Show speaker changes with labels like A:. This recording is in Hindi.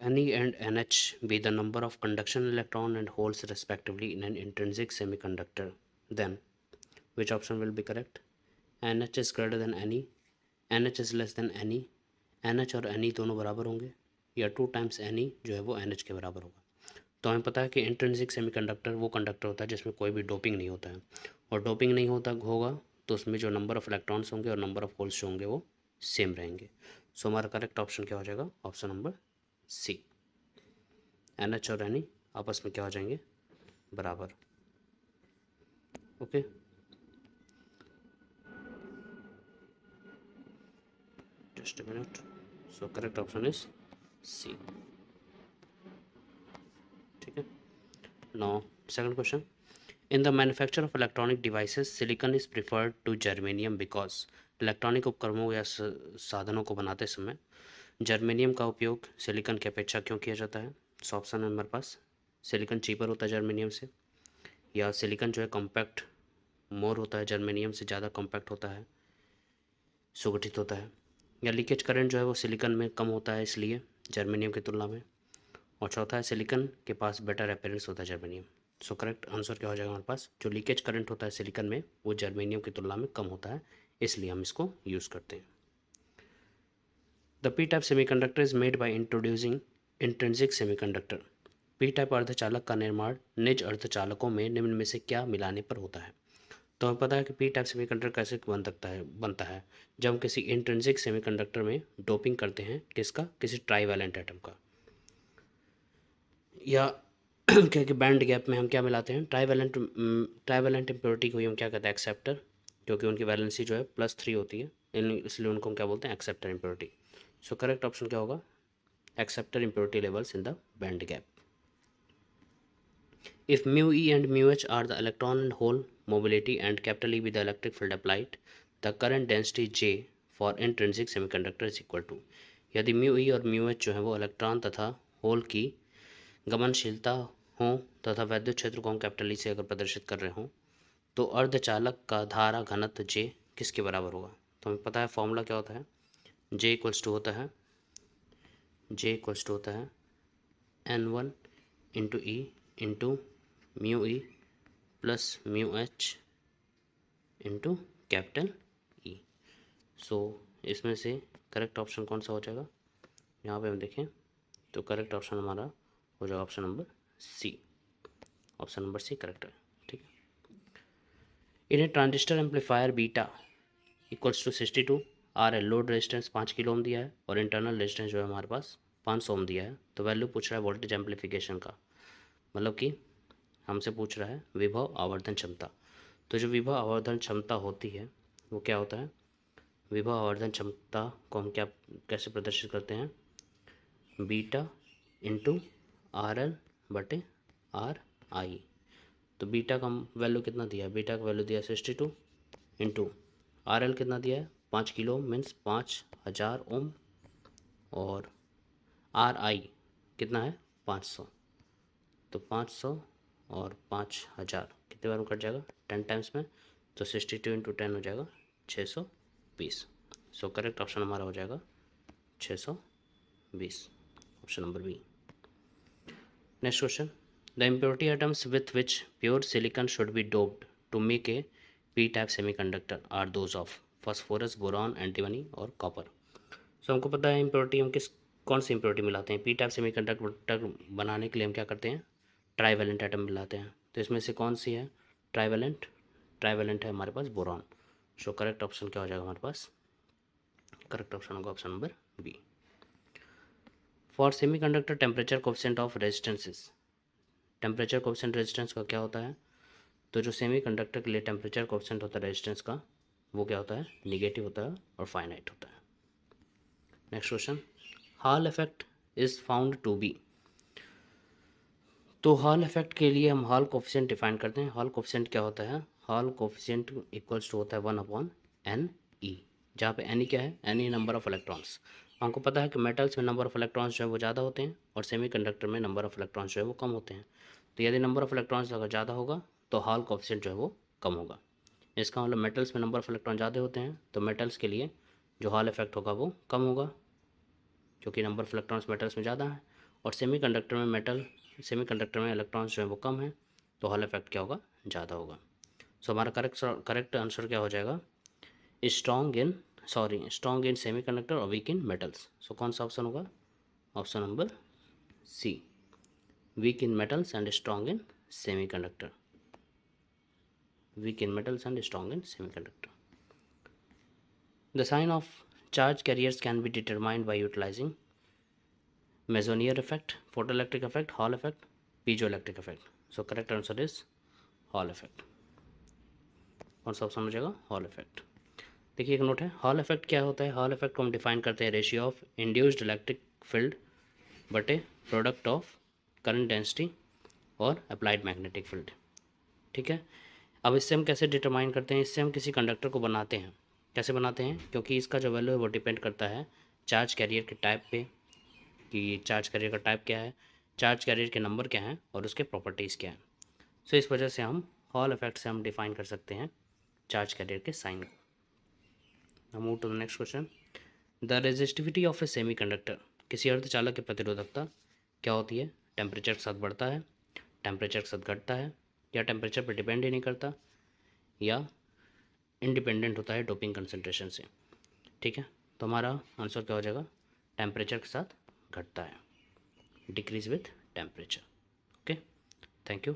A: Ne and NH be the number of conduction electron and holes respectively in an intrinsic semiconductor, then which option will be correct? NH is greater than Ne, NH is less than Ne, NH और Ne दोनों बराबर होंगे, या 2 टाइम्स Ne जो है वो NH के बराबर होगा। तो हमें पता है कि इंट्रिंसिक सेमीकंडक्टर वो कंडक्टर होता है जिसमें कोई भी डोपिंग नहीं होता है, और डोपिंग नहीं होगा तो उसमें जो नंबर ऑफ इलेक्ट्रॉन्स होंगे और नंबर ऑफ होल्स जो होंगे वो सेम रहेंगे। सो हमारा करेक्ट ऑप्शन क्या हो जाएगा? Option number C. NH और Ne आपस में क्या हो जाएंगे? बराबर। Okay, just a minute. So correct option is C. ठीक है, now second question. In the manufacture of electronic devices, silicon is preferred to germanium because electronic उपकरणों या साधनों को बनाते समय जर्मेनियम का उपयोग सिलिकॉन की अपेक्षा क्यों किया जाता है? सो ऑप्शन है हमारे पास, सिलिकॉन चीपर होता है जर्मेनियम से, या सिलिकॉन जो है कॉम्पैक्ट मोर होता है, जर्मेनियम से ज़्यादा कॉम्पैक्ट होता है, सुगठित होता है, या लीकेज करंट जो है वो सिलिकॉन में कम होता है इसलिए जर्मेनियम की तुलना में, और चौथा है सिलिकॉन के पास बेटर अपीयरेंस होता है जर्मेनियम। सो करेक्ट आंसर क्या हो जाएगा हमारे पास? जो लीकेज करंट होता है सिलिकॉन में वो जर्मेनियम की तुलना में कम होता है, इसलिए हम इसको यूज़ करते हैं। The P type semiconductor is made by introducing intrinsic semiconductor. P type अर्धचालक का निर्माण निज अर्धचालकों में निम्न में से क्या मिलाने पर होता है? तो हमें पता है कि पी टाइप सेमीकंडक्टर कैसे बनता है जब हम किसी इंट्रिंसिक सेमीकंडक्टर में डोपिंग करते हैं, किसका? किसी ट्राईवैलेंट एटम का, या क्या कि बैंड गैप में हम क्या मिलाते हैं? ट्राईवैलेंट इम्प्योरिटी को ही हम क्या कहते हैं? एक्सेप्टर, क्योंकि उनकी वैलेंसी जो है +3 होती है, इसलिए उनको हम क्या बोलते हैं? Acceptor impurity. सो करेक्ट ऑप्शन क्या होगा? Acceptor impurity levels in the band gap. If mu e and mu h are the electron and hole mobility and capital E be the electric field applied, the current density J for intrinsic semiconductor is equal to। यदि mu e और mu h जो है वो इलेक्ट्रॉन तथा होल की गमनशीलता हो तथा वैद्युत क्षेत्र को हम कैपिटल ई से अगर प्रदर्शित कर रहे हों, तो अर्धचालक का धारा घनत्व J किसके बराबर होगा? तो हमें पता है फॉर्मूला क्या होता है? J इक्वल्स टू होता है N1 into E into mu E plus mu H into capital E. So इसमें से करेक्ट ऑप्शन कौन सा हो जाएगा? यहाँ पे हम देखें तो करेक्ट ऑप्शन हमारा हो जाएगा option number C. Option number C correct है। ठीक है, in a transistor amplifier beta equals to 62 R L, load resistance 5 kilo ohm दिया है और इंटरनल रेजिस्टेंस जो है हमारे पास 500 ओम दिया है, तो वैल्यू पूछ रहा है वोल्टेज एम्पलीफिकेशन का, मतलब कि हमसे पूछ रहा है विभव आवर्धन क्षमता। तो जो विभव आवर्धन क्षमता होती है वो क्या होता है? विभव आवर्धन क्षमता को हम क्या कैसे प्रदर्शित करते हैं? बीटा इंटू आर एल बटे आर आई। तो बीटा का वैल्यू कितना दिया है? बीटा का वैल्यू दिया है 62 इंटू आर एल कितना दिया है? 5 किलो मीन्स 5000 ओम, और आर आई कितना है? 500। तो 500 और 5000 कितने बार में कट जाएगा? 10 टाइम्स में, तो 62 इंटू 10 हो जाएगा 620। सो करेक्ट ऑप्शन हमारा हो जाएगा 620, option number B. Next question, the impurity atoms with which pure silicon should be doped to make a P type semiconductor are those of phosphorus, boron, antimony और कॉपर। सो हमको पता है इम्प्योरिटी हम कौन सी इम्प्योरिटी मिलाते हैं? पी टाइप सेमीकंडक्टर बनाने के लिए हम क्या करते हैं? ट्राईवैलेंट एटम मिलाते हैं। तो इसमें से कौन सी है ट्राईवैलेंट? ट्राईवैलेंट है हमारे पास बोरॉन। सो करेक्ट ऑप्शन क्या हो जाएगा हमारे पास? करेक्ट ऑप्शन होगा option number B. For semiconductor temperature coefficient of resistances, temperature coefficient resistance का क्या होता है? तो जो सेमीकंडक्टर के लिए टेम्परेचर कोफिशिएंट होता है रेजिस्टेंस का, वो क्या होता है? निगेटिव होता है और फाइनाइट होता है। Next question, Hall effect is found to be. तो हॉल इफेक्ट के लिए हम हॉल कोफिशिएंट डिफाइन करते हैं। हॉल कोफिशिएंट क्या होता है? हॉल कोफिशिएंट इक्वल्स टू होता है 1/NE, जहाँ पे NE क्या है? NE number of electrons. हमको पता है कि मेटल्स में नंबर ऑफ इलेक्ट्रॉन्स जो है वो ज़्यादा होते हैं और सेमीकंडक्टर में नंबर ऑफ इलेक्ट्रॉन्स जो है वो कम होते हैं। तो यदि नंबर ऑफ इलेक्ट्रॉन्स अगर ज़्यादा होगा तो हॉल कोफिशिएंट जो है वो कम होगा। इसका मतलब मेटल्स में नंबर ऑफ इलेक्ट्रॉन ज़्यादा होते हैं तो मेटल्स के लिए जो हॉल इफेक्ट होगा वो कम होगा, क्योंकि नंबर ऑफ इलेक्ट्रॉन्स मेटल्स में ज़्यादा है। और सेमीकंडक्टर में इलेक्ट्रॉन्स जो है वो कम है, तो हॉल इफेक्ट क्या होगा, ज़्यादा होगा। सो हमारा करेक्ट आंसर क्या हो जाएगा, स्ट्रॉन्ग इन सेमीकंडक्टर और वीक इन मेटल्स। सो कौन सा ऑप्शन होगा, option number C, weak in metals and strong in semiconductor, weak in metals and strong in semiconductor. The sign of charge carriers can be determined by utilizing Meissonier effect, photoelectric effect, Hall effect, piezoelectric effect. So correct answer is Hall effect. कौन सा ऑप्शन हो जाएगा, हॉल इफेक्ट। देखिए एक नोट है, हॉल इफेक्ट क्या होता है, हॉल इफेक्ट को हम डिफाइन करते हैं ratio of induced electric field बटे प्रोडक्ट ऑफ करंट डेंसिटी और अप्लाइड मैग्नेटिक फील्ड। ठीक है, अब इससे हम कैसे डिटरमाइन करते हैं, इससे हम किसी कंडक्टर को बनाते हैं, कैसे बनाते हैं, क्योंकि इसका जो वैल्यू है वो डिपेंड करता है चार्ज कैरियर के टाइप पे, कि चार्ज कैरियर का टाइप क्या है, चार्ज कैरियर के नंबर क्या हैं और उसके प्रॉपर्टीज़ क्या हैं। सो इस वजह से हम हॉल इफेक्ट से हम डिफाइन कर सकते हैं चार्ज कैरियर के साइन को। Move to the next question. The resistivity of a semiconductor, किसी अर्धचालक की प्रतिरोधकता क्या होती है, टेम्परेचर के साथ बढ़ता है, टेम्परेचर के साथ घटता है, या टेम्परेचर पर डिपेंड ही नहीं करता, या इंडिपेंडेंट होता है डोपिंग कंसनट्रेशन से। ठीक है, तो हमारा आंसर क्या हो जाएगा, टेम्परेचर के साथ घटता है, decrease with temperature. Okay, thank you.